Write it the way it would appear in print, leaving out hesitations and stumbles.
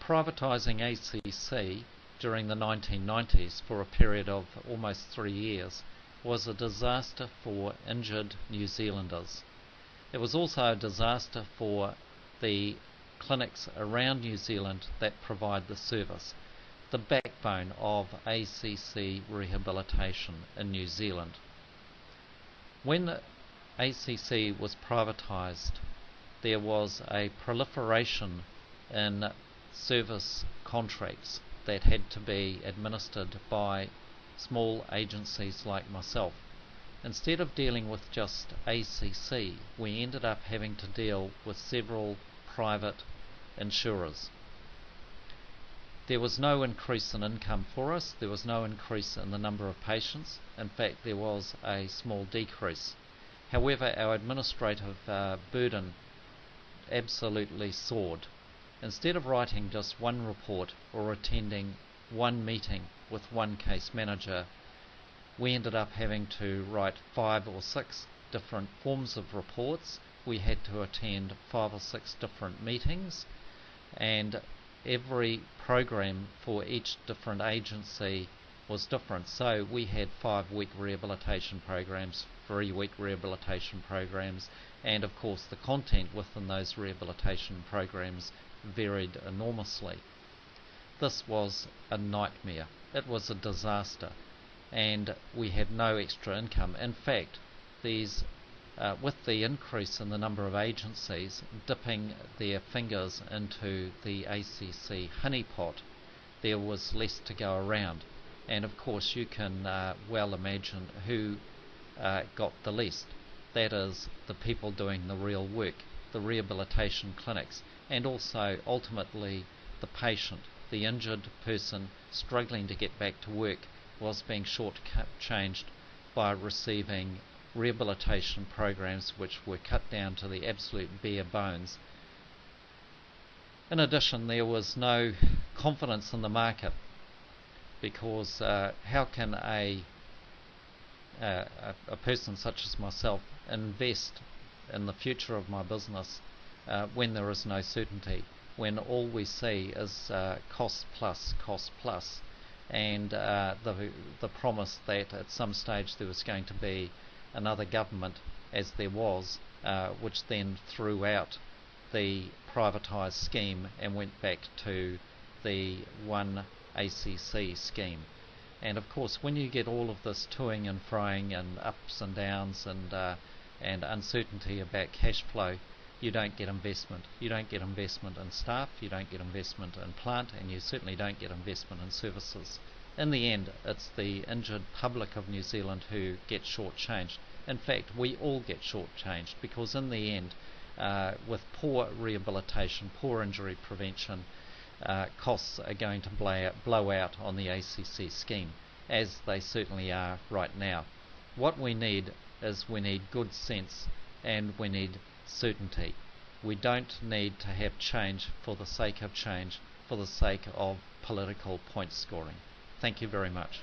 privatising ACC during the 1990s for a period of almost 3 years was a disaster for injured New Zealanders. It was also a disaster for the clinics around New Zealand that provide the service, the backbone of ACC rehabilitation in New Zealand. When ACC was privatised, there was a proliferation in service contracts that had to be administered by small agencies like myself. Instead of dealing with just ACC, we ended up having to deal with several private insurers. There was no increase in income for us, there was no increase in the number of patients. In fact, there was a small decrease. However, our administrative burden absolutely soared. Instead of writing just one report or attending one meeting with one case manager, we ended up having to write 5 or 6 different forms of reports. We had to attend 5 or 6 different meetings, and every program for each different agency was different. So we had 5-week rehabilitation programs, 3-week rehabilitation programs, and of course the content within those rehabilitation programs varied enormously. This was a nightmare. It was a disaster, and we had no extra income. In fact, with the increase in the number of agencies dipping their fingers into the ACC honeypot, there was less to go around. And of course you can well imagine who got the least. That is, the people doing the real work, the rehabilitation clinics, and also ultimately the patient, the injured person struggling to get back to work, was being shortchanged by receiving rehabilitation programs which were cut down to the absolute bare bones. In addition, there was no confidence in the market, because how can a person such as myself invest in the future of my business when there is no certainty, when all we see is cost plus, and the promise that at some stage there was going to be another government, as there was, which then threw out the privatised scheme and went back to the one ACC scheme. And of course, when you get all of this toing and froing and ups and downs and uncertainty about cash flow, you don't get investment. You don't get investment in staff, you don't get investment in plant, and you certainly don't get investment in services. In the end, it's the injured public of New Zealand who get shortchanged. In fact, we all get shortchanged, because in the end, with poor rehabilitation, poor injury prevention, costs are going to blow out on the ACC scheme, as they certainly are right now. What we need is good sense, and we need certainty. We don't need to have change for the sake of change, for the sake of political point scoring. Thank you very much.